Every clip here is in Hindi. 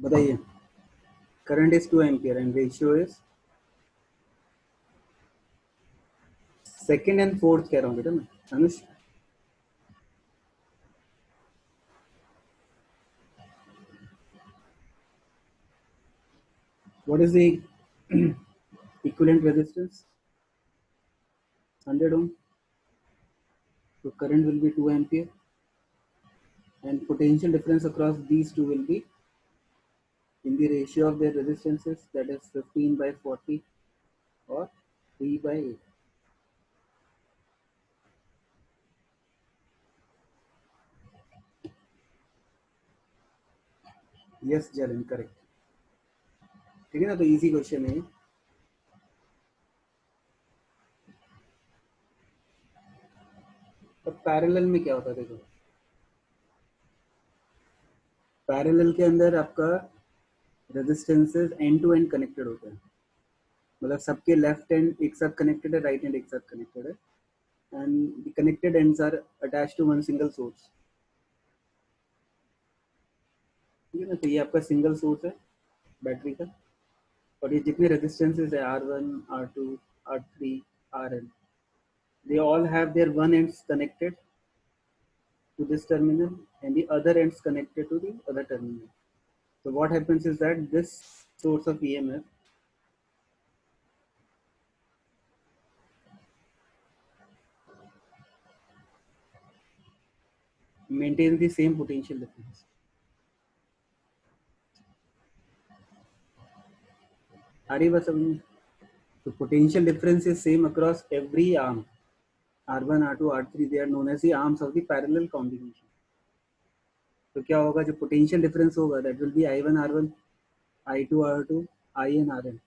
बताइए। Current is 2 ampere and ratio is second and fourth कह रहा हूँ बेटा मैं। Anush, what is the equivalent resistance? 100 ohm. So current will be 2 ampere and potential difference across these two will be in the ratio of their resistances, that is 15 by 40 or 3 by 8. Yes, Jalen, correct. ठीक है ना, तो इजी क्वेश्चन है। तो पैरेलल में क्या होता है देखो, पैरेलल के अंदर आपका resistances end to end connected होते हैं। मतलब सबके लेफ्ट एंड एक साथ कनेक्टेड है, राइट एंड एक साथ कनेक्टेड है, and the connected ends are attached to one single source. ठीक है ना, तो ये आपका सिंगल सोर्स है बैटरी का, और ये जितने रेजिस्टेंसेस है R1, R2, R3, Rn, they all have their one ends connected to this terminal and the other ends connected to the other terminal. So what happens is that this source of EMF maintains the same potential difference. आ रही बात समझ में? So potential difference is same across every arm. R1, R2, R3, they are known as the arms of the parallel combination. तो क्या होगा, जो potential difference होगा that will be I1 R1, I2 R2, IN RN,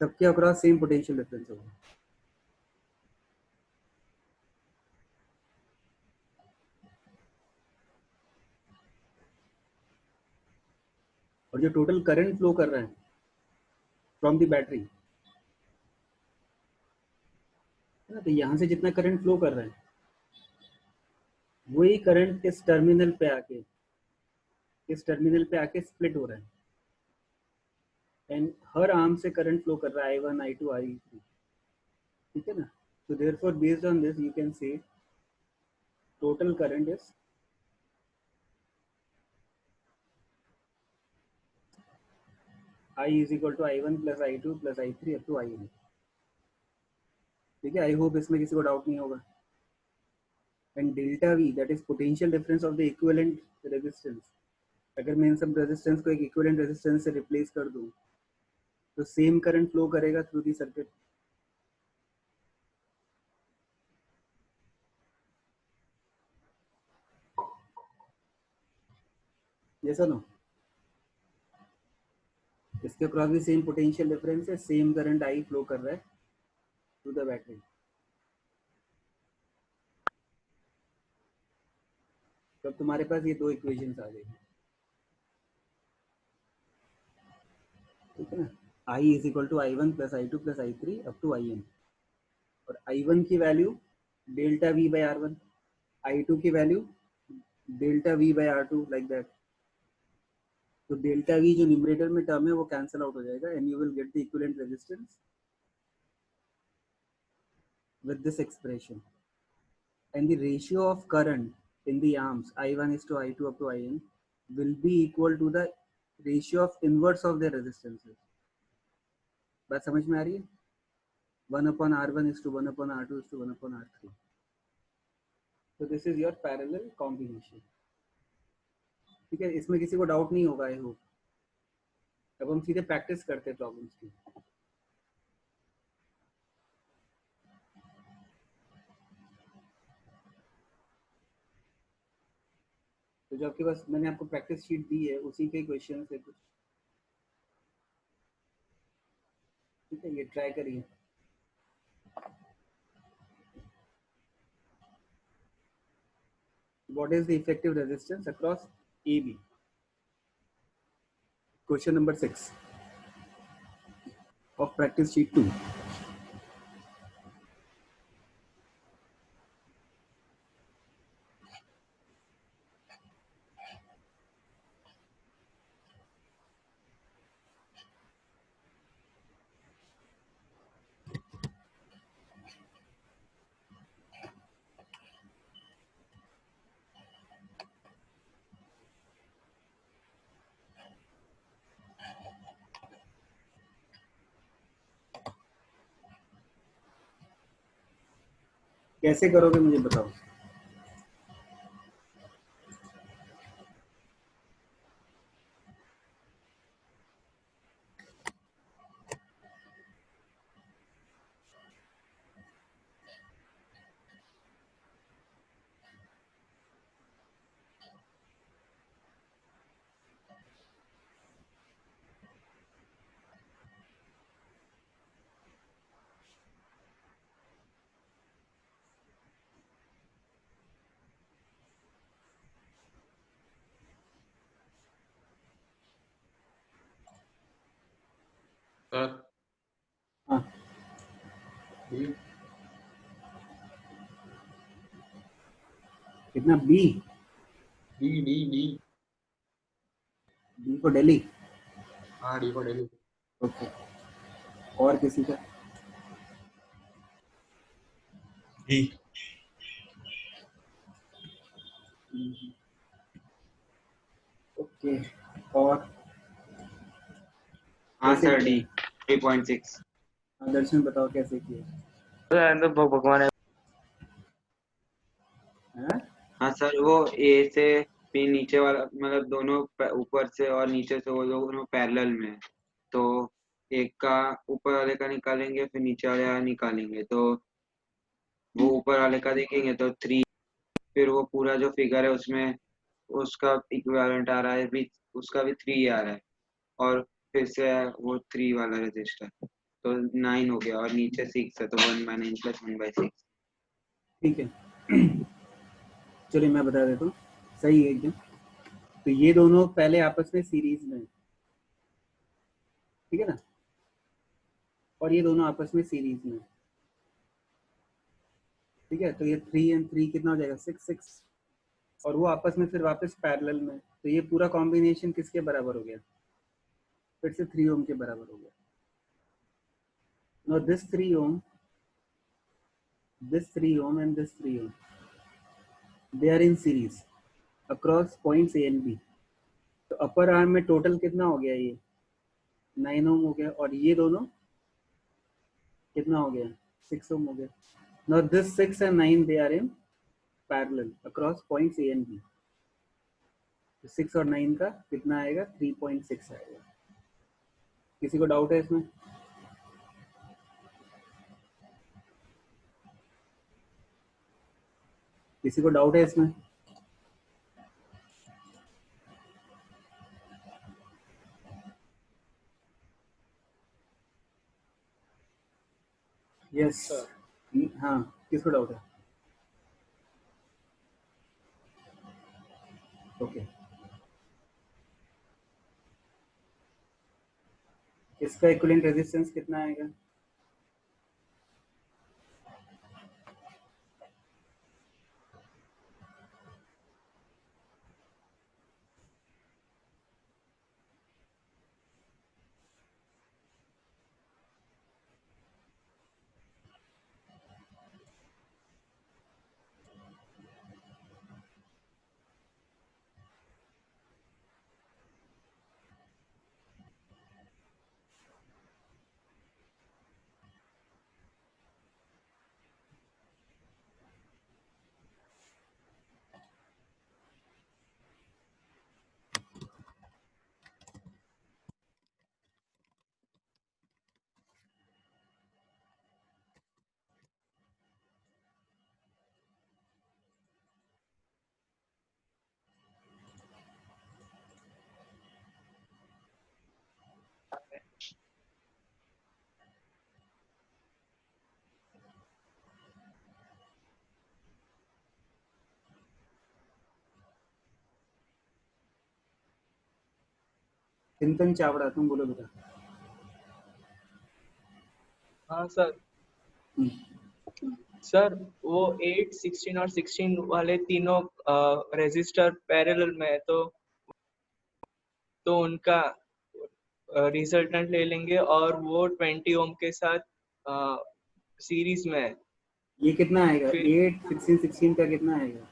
सबके अक्रॉस सेम पोटेंशियल डिफरेंस होगा। और जो टोटल करंट फ्लो कर रहा है फ्रॉम द बैटरी, है ना, तो यहाँ से जितना करंट फ्लो कर रहा है वही करंट इस टर्मिनल पे आके स्प्लिट हो रहा है, एंड हर आर्म से करंट फ्लो कर रहा है I1, I2, I3। ठीक है ना, so therefore based on this you can say total current is I is equal to I1 plus I2 plus I3 up to IN। ठीक है, आई होप इसमें किसी को डाउट नहीं होगा। And delta we that is potential difference of the equivalent resistance. अगर मैं इन सब रेजिस्टेंस को एक इक्विवेलेंट रेजिस्टेंस से रिप्लेस कर दूं तो सेम करंट फ्लो करेगा थ्रू दी सर्किट। जैसा नो, इसके अक्रॉस भी सेम पोटेंशियल डिफरेंस है, सेम करंट आई फ्लो कर रहा है थ्रू द बैटरी। तो अब तुम्हारे पास ये दो इक्वेशंस आ जाएगी। ठीक है ना, i is equal to I1 plus I2 plus I3 up to IN, और I1 की value delta we by R1, I2 की value delta we by R2, like that. तो डेल्टा वी जो न्यूमरेटर में टर्म है वो कैंसिल आउट हो जाएगा and you will get the equivalent resistance with this expression, and the ratio of current in the arms I1 is to I2 up to IN will be equal to the ratio of inverse of their resistances। बात समझ में आ रही है? 1/R1 is to 1/R2 is to 1/R3। so this is your parallel combination। ठीक है, इसमें किसी को डाउट नहीं होगा आई होप। अब हम सीधे प्रैक्टिस करते हैं प्रॉब्लम्स की। तो जो आपके पास मैंने आपको प्रैक्टिस शीट दी है उसी के क्वेश्चन है कुछ। ठीक है, ये ट्राई करिए। What is the effective resistance across AB? Question number 6 of practice sheet 2। कैसे करोगे मुझे बताओ। सर हाँ डी कितना B? D D D D को दिल्ली। हाँ डी फॉर दिल्ली। ओके, और किसी का? डी। ओके, और हाँ कैसे सर किया? डी 3.6। हाँ, दर्शन बताओ कैसे किया? तो भगवान है। हाँ? हाँ सर वो ए से पी नीचे वाला मतलब दोनों ऊपर से और नीचे से वो दोनों पैरेलल में है। तो एक का ऊपर वाले का निकालेंगे फिर नीचे वाले का निकालेंगे तो वो ऊपर वाले का देखेंगे तो 3। फिर वो पूरा जो फिगर है उसमें उसका इक्विवेलेंट आ रहा है भी, उसका भी 3 आ रहा है। और फिर से वो 3 वाला रजिस्टर तो 9 हो गया और नीचे 6 है तो 1/9 + 1/6। ठीक है। चलिए मैं बता देता हूँ, सही है एकदम। तो ये दोनों पहले आपस में सीरीज में है, ठीक है ना, और ये दोनों आपस में सीरीज में है, ठीक है। तो ये 3 and 3 कितना हो जाएगा? 6 6, और वो आपस में फिर वापस पैरेलल में। तो ये पूरा कॉम्बिनेशन किसके बराबर हो गया? फिर से 3 ओम के बराबर हो गया। Now this 3 ohm, this 3 ohm and this 3 ohm, they are in series across points A and B. तो अपर आर्म में टोटल कितना हो गया? ये 9 ओम हो गया, और ये दोनों कितना हो गया? 6 ओम हो गया। Now this 6 and 9 they are in parallel across points A and B. तो 6 और 9 का कितना आएगा? 3.6 आएगा। किसी को डाउट है इसमें? किसी को डाउट है इसमें? यस। हाँ, किसको डाउट है? ओके, इसका इक्विवेलेंट रेजिस्टेंस कितना आएगा? चिंतन चावड़ा, तुम बोलो बेटा। हाँ सर। सर वो 8, 16 और 16 वाले तीनों रेजिस्टर पैरेलल में है तो उनका रिजल्टेंट ले लेंगे और वो 20 ओम के साथ सीरीज में है। ये कितना आएगा? फिर 8 16 16 का कितना आएगा?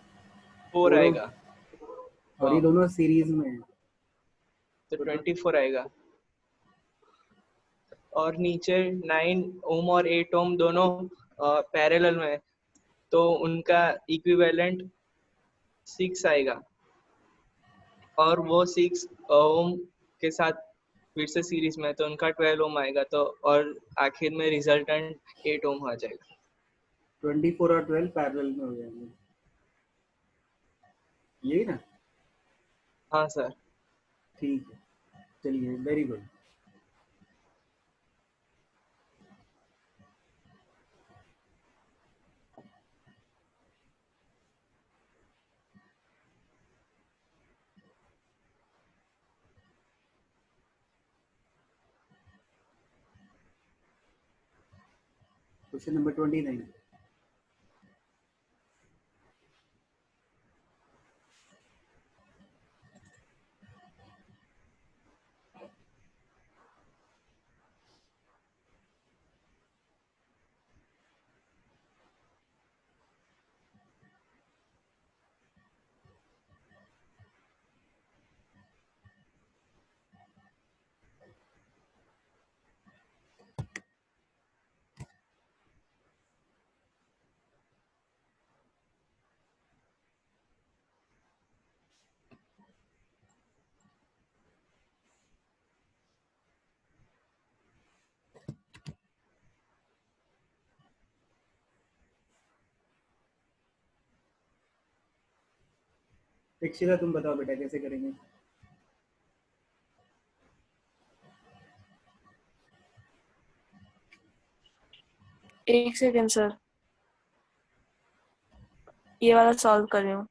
4 4 आएगा। और ये दोनों सीरीज में है तो 24 आएगा। और नीचे 9 ओम और 8 ओम दोनों पैरेलल में है तो उनका इक्विवेलेंट 6 आएगा और वो 6 ओम के साथ फिर से सीरीज में, तो उनका 12 ओम आएगा, तो और आखिर में रिजल्टेंट 8 ओम आ जाएगा। 24 और 12 पैरेलल में हो जाएंगे, यही ना? हाँ सर। ठीक है, चलिए, वेरी गुड। Question number 29। दीक्षिता, तुम बताओ बेटा कैसे करेंगे? एक सेकेंड सर, ये वाला सॉल्व कर रही हूँ।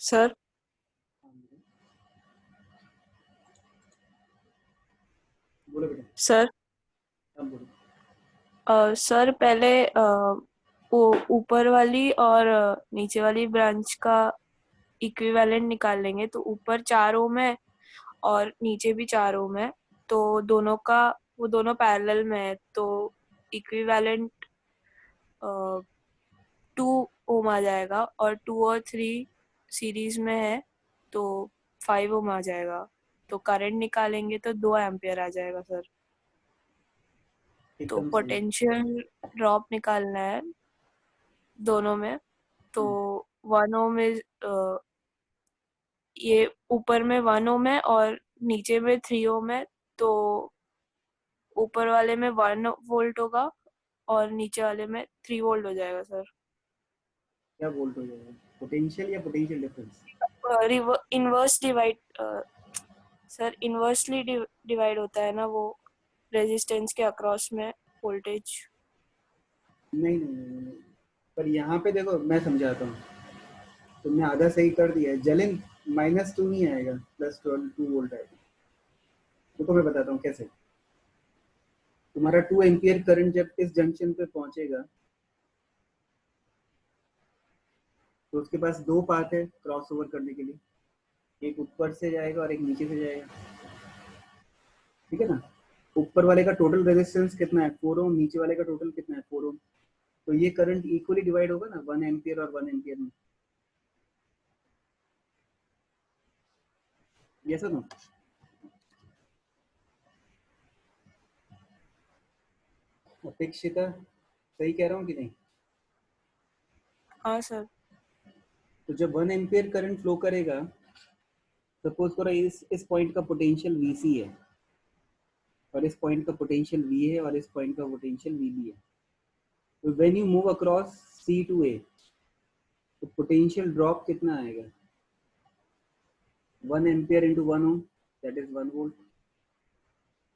सर बोलो बेटा। सर अब बोलो। सर पहले वो ऊपर वाली और नीचे वाली ब्रांच का इक्विवेलेंट निकाल लेंगे। तो ऊपर 4 ओम है और नीचे भी 4 ओम है, तो दोनों का वो दोनों पैरेलल में है, तो इक्विवेलेंट 2 ओम आ जाएगा और 2 और 3 सीरीज में है तो 5 ओम आ जाएगा। तो करंट निकालेंगे तो 2 एम्पियर आ जाएगा सर। तो एकदम सही। पोटेंशियल ड्रॉप निकालना है दोनों में। तो 1 ओम ये ऊपर में 1 ओम है और नीचे में 3 ओम है, तो ऊपर वाले में 1 वोल्ट होगा और नीचे वाले में 3 वोल्ट हो जाएगा सर। क्या वोल्ट हो जाएगा? पोटेंशियल या potential difference? Inverse divide sir, inversely divide होता है ना वो रेजिस्टेंस के अक्रॉस में वोल्टेज। नहीं नहीं नहीं नहीं। पर यहाँ पे देखो, मैं समझाता हूँ। तुमने आधा सही कर दिया है। जलिन, -2 नहीं आएगा, +2 वोल्ट आएगा। देखो मैं बताता हूँ कैसे। तुम्हारा 2 एम्पियर करंट जब इस जंक्शन पे पहुंचेगा तो उसके पास 2 पाथ है क्रॉस ओवर करने के लिए। एक ऊपर से जाएगा और एक नीचे से जाएगा, ठीक है ना? ऊपर वाले का टोटल रेजिस्टेंस कितना है? 4 ओम। नीचे वाले का टोटल कितना है? 4 ओम। तो ये करंट इक्वली डिवाइड होगा ना, 1 एम्पियर और 1 एम्पियर में। यस और नो? अपेक्षिता, सही कह रहा हूँ कि नहीं? हाँ सर। तो जब 1 एम्पियर करंट फ्लो करेगा, सपोज करो इस पॉइंट का पोटेंशियल VC है और इस पॉइंट का पोटेंशियल V है और इस पॉइंट का पोटेंशियल VB है। तो when you move across C to A, तो पोटेंशियल ड्रॉप कितना आएगा? 1 ampere into 1 ohm, that is 1 volt.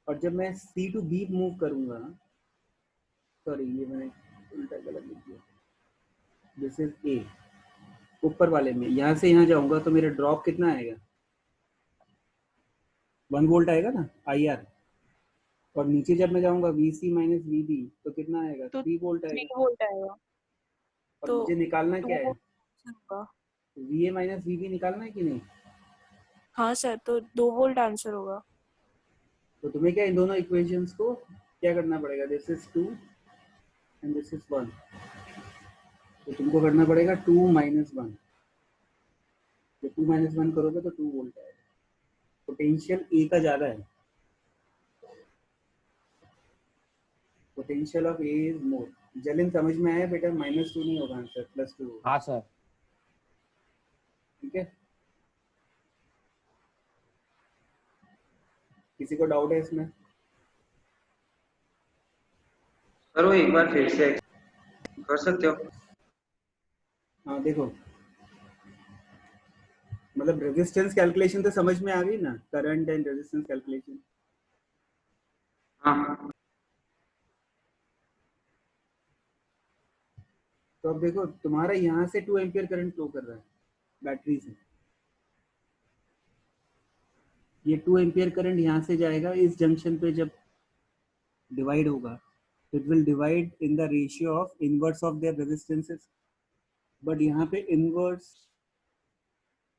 और जब मैं C to B मूव करूंगा, सॉरी ये मैंने उल्टा गलत लिख दिया, दिस इज A, ऊपर वाले में यहाँ से यहाँ जाऊंगा तो मेरा ड्रॉप कितना आएगा? 1 वोल्ट आएगा ना IR। और नीचे जब मैं जाऊंगा VC माइनस VB तो कितना आएगा? तो 3 वोल्ट 3 आएगा। वोल्ट आएगा। और तो मुझे निकालना 2 क्या है? वोल्ट होगा। VA माइनस VB निकालना है कि नहीं? हाँ सर, तो 2 वोल्ट आंसर होगा। तो तुम्हें क्या इन दोनों इक्वेशंस को क्या करना पड़ेगा? This is 2 and this is 1, तो तुमको करना पड़ेगा 2 माइनस 1। जब 2 माइनस 1 करोगे तो 2 वोल्ट आएगा। पोटेंशियल ए का ज़्यादा है, potential of a is more. जलिन समझ में आया बेटा? -2 नहीं होगा आंसर, +2 होगा। हाँ सर। ठीक है, किसी को डाउट है इसमें? सर वो एक बार फिर से कर सकते हो? हाँ देखो, मतलब रेजिस्टेंस कैलकुलेशन तो समझ में आ गई ना, करंट एंड रेजिस्टेंस कैलकुलेशन। हाँ तो अब देखो तुम्हारा यहाँ से 2 एम्पियर करंट फ्लो कर रहा है बैटरी से। ये 2 एम्पियर करंट यहाँ से जाएगा, इस जंक्शन पे जब डिवाइड होगा, it will divide in the ratio of inverse of their resistances. But यहाँ पे इनवर्स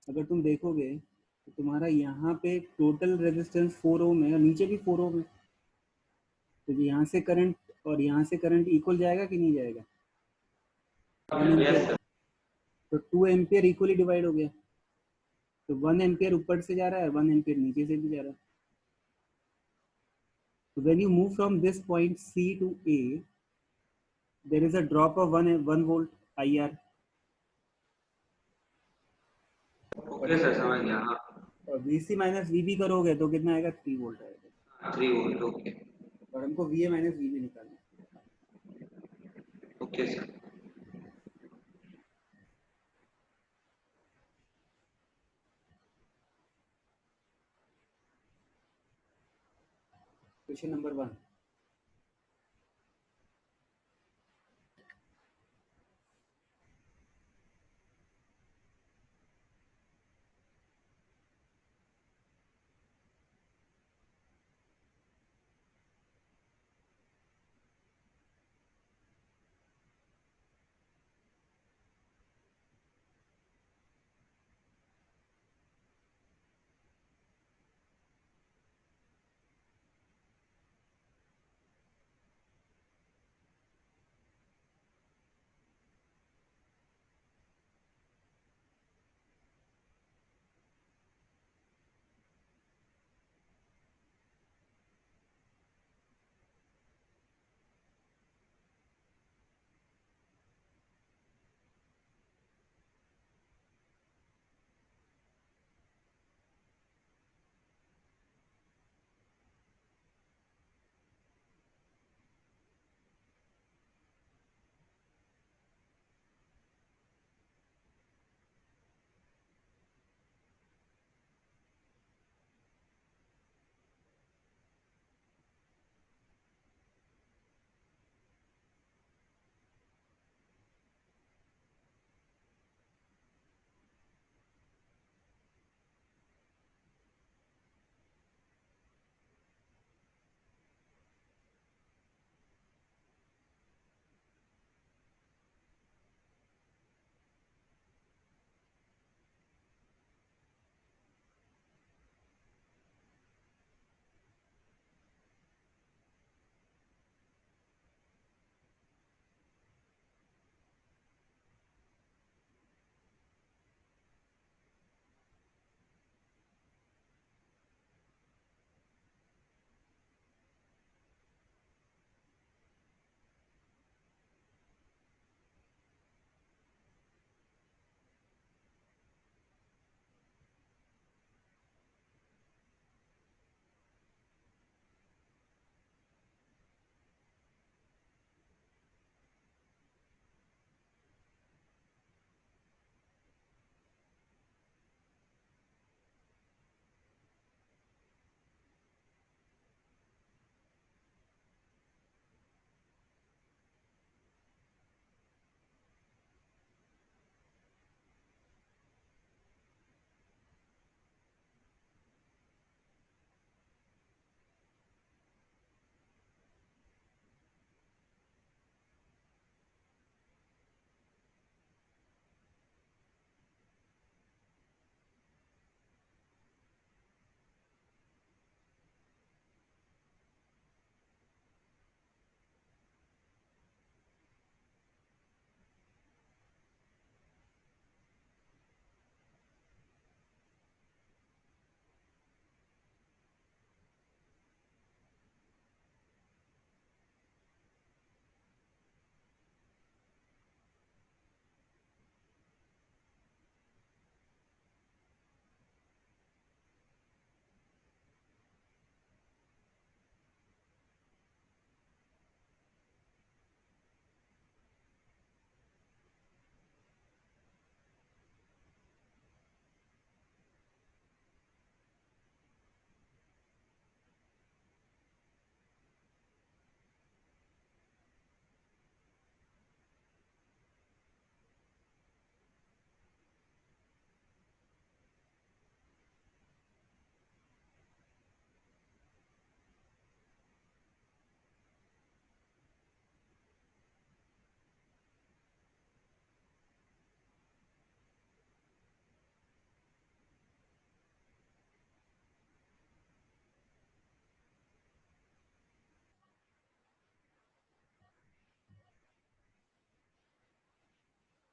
अगर तुम देखोगे तो तुम्हारा यहाँ पे टोटल रेजिस्टेंस 4 ओम है और नीचे भी 4 ओम है। तो यहाँ से करंट और यहाँ से करंट इक्वल जाएगा कि नहीं जाएगा? 1 एम्पियर, तो 2 एम्पियर इक्वली डिवाइड हो गया। तो 1 एम्पियर ऊपर से जा रहा है, 1 एम्पियर नीचे से भी जा रहा है। So when you move from this point C to A, there is a drop of 1 volt IR। Okay sir, समझ गया। हाँ और VC माइनस VB करोगे तो कितना आएगा? 3 वोल्ट आएगा। 3 वोल्ट। ओके और हमको VA माइनस VB निकालना है। Okay sir. Question number 1।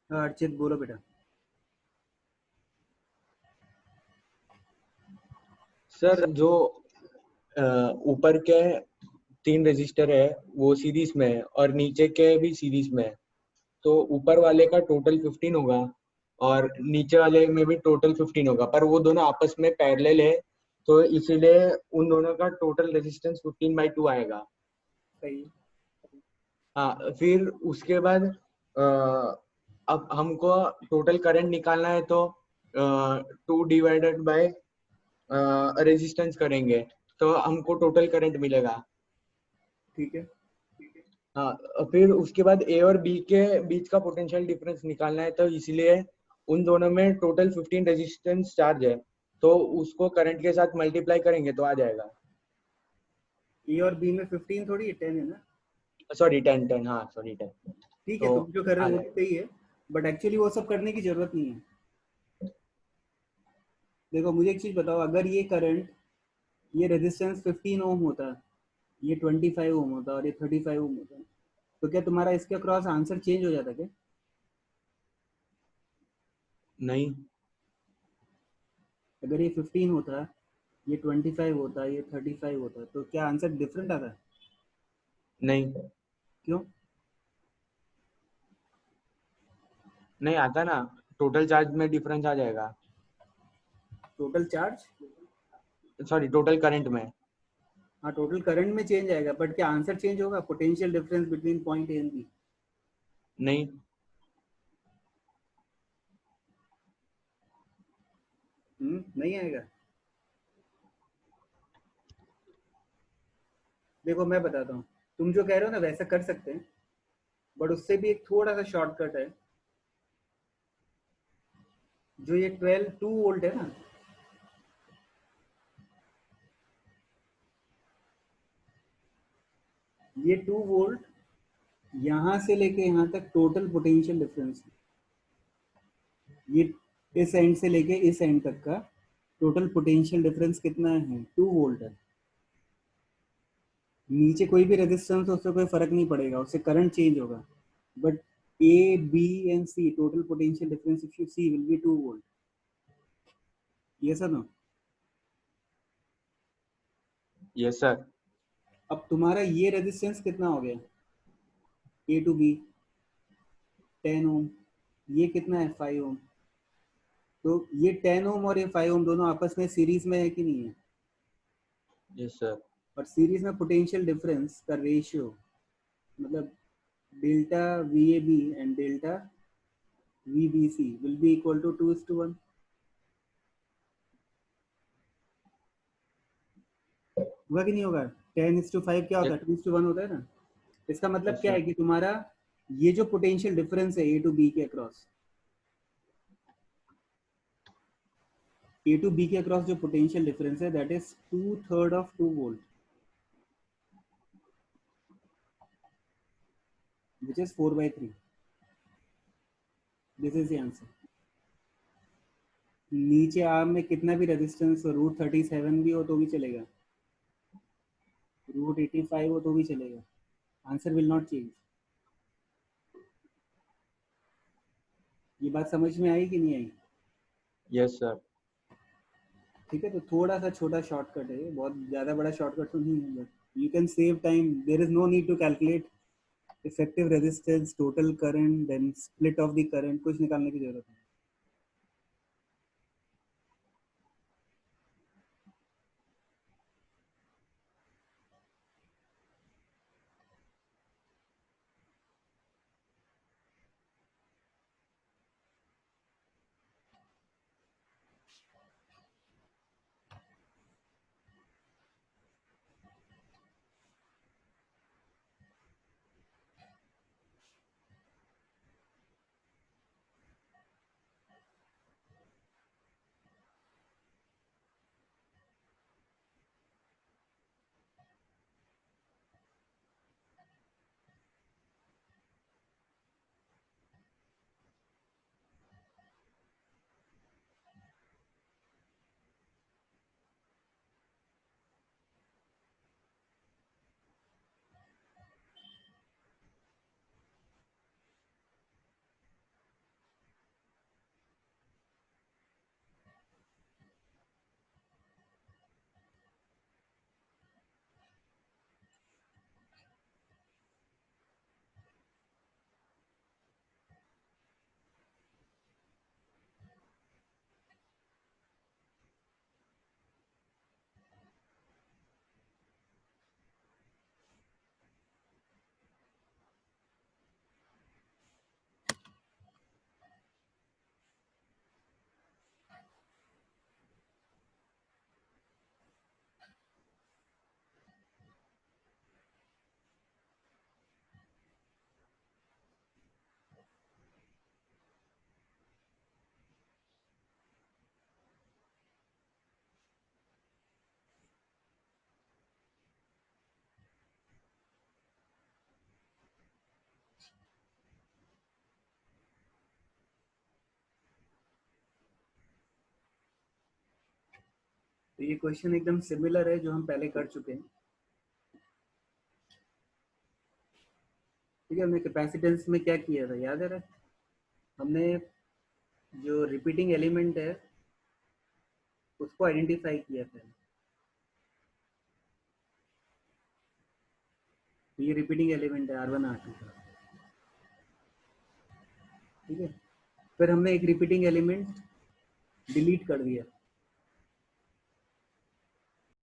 हाँ, अर्चित बोलो बेटा। सर जो ऊपर के 3 रजिस्टर है वो सीरीज में है और नीचे के भी सीरीज में है, तो ऊपर वाले का टोटल 15 होगा और नीचे वाले में भी टोटल 15 होगा, पर वो दोनों आपस में पैरेलल है, तो इसीलिए उन दोनों का टोटल रेजिस्टेंस 15/2 आएगा। सही। हाँ, फिर उसके बाद अब हमको टोटल करंट निकालना है, तो 2 डिवाइडेड बाय रेजिस्टेंस करेंगे तो हमको टोटल करंट मिलेगा। ठीक है। हाँ, फिर उसके बाद ए और बी के बीच का पोटेंशियल डिफरेंस निकालना है, तो इसलिए उन दोनों में टोटल 15 रेजिस्टेंस चार्ज है, तो उसको करंट के साथ मल्टीप्लाई करेंगे तो आ जाएगा। ए और बी में 15 थोड़ी 10 है ना। सॉरी 10, हाँ सॉरी 10। ठीक है, तो तुम जो कर रहे आ हो वो भी जाएगा। सही है, बट एक्चुअली वो सब करने की जरूरत नहीं है। देखो मुझे एक चीज बताओ, अगर ये करंट, ये रेजिस्टेंस 15 ओम होता, ये 25 ओम होता और ये 35 ओम होता, तो क्या तुम्हारा इसके अक्रॉस आंसर चेंज हो जाता क्या? नहीं। अगर ये 15 होता, ये 25 होता, ये 35 होता, तो क्या आंसर डिफरेंट आता? नहीं, क्यों? नहीं आता ना, टोटल चार्ज में डिफरेंस आ जाएगा। Total charge? Sorry, total current में। हाँ, टोटल करंट में चेंज आएगा, बट क्या आंसर चेंज होगा? Potential difference between point A and B? नहीं। नहीं आएगा। देखो मैं बताता हूँ, तुम जो कह रहे हो ना वैसा कर सकते हैं, बट उससे भी एक थोड़ा सा शॉर्टकट है। जो ये 2 वोल्ट है ना, ये 2 वोल्ट यहाँ से लेके यहाँ तक टोटल पोटेंशियल डिफरेंस है। ये इस एंड से लेके इस एंड तक का टोटल पोटेंशियल डिफरेंस कितना है? 2 वोल्ट है। नीचे कोई भी रेजिस्टेंस हो उससे कोई फर्क नहीं पड़ेगा, उससे करंट चेंज होगा, but A B and C total potential difference if you see will be 2 volt. ये सर ना। Yes sir. अब तुम्हारा ये रेजिस्टेंस कितना हो गया? ए टू बी 10 ओम, ये कितना है? 5 ओम। तो ये 10 ओम और ये 5 ओम दोनों आपस में सीरीज में है कि नहीं है? Yes sir. और सीरीज में पोटेंशियल डिफरेंस का रेशियो, मतलब delta V A B and delta V B C will be equal to 2:1। होगा कि नहीं होगा? 10:5 क्या होता है? 2:1 होता है ना। इसका मतलब यस क्या है सर। कि तुम्हारा ये जो पोटेंशियल डिफरेंस है ए टू बी के अक्रॉस, ए टू बी के अक्रॉस जो पोटेंशियल डिफरेंस है that is 2/3 of 2 volt, which is 4/3। This is the answer. नीचे आर्म में कितना भी रेजिस्टेंस √37 भी हो तो भी चलेगा, √85 हो तो भी चलेगा, आंसर विल नॉट चेंज। ये बात समझ में आई कि नहीं आई? Yes sir. ठीक है, तो थोड़ा सा छोटा शॉर्टकट है, बहुत ज़्यादा बड़ा शॉर्टकट तो नहीं है, but you can save time. There is no need to calculate effective resistance, total current, then split of the current, कुछ निकालने की जरूरत नहीं। तो ये क्वेश्चन एकदम सिमिलर है जो हम पहले कर चुके हैं। ठीक है, हमने कैपेसिटेंस में क्या किया था याद है? हमने जो रिपीटिंग एलिमेंट है उसको आइडेंटिफाई किया था। तो ये रिपीटिंग एलिमेंट है R1 R2 का। ठीक है, फिर हमने एक रिपीटिंग एलिमेंट डिलीट कर दिया।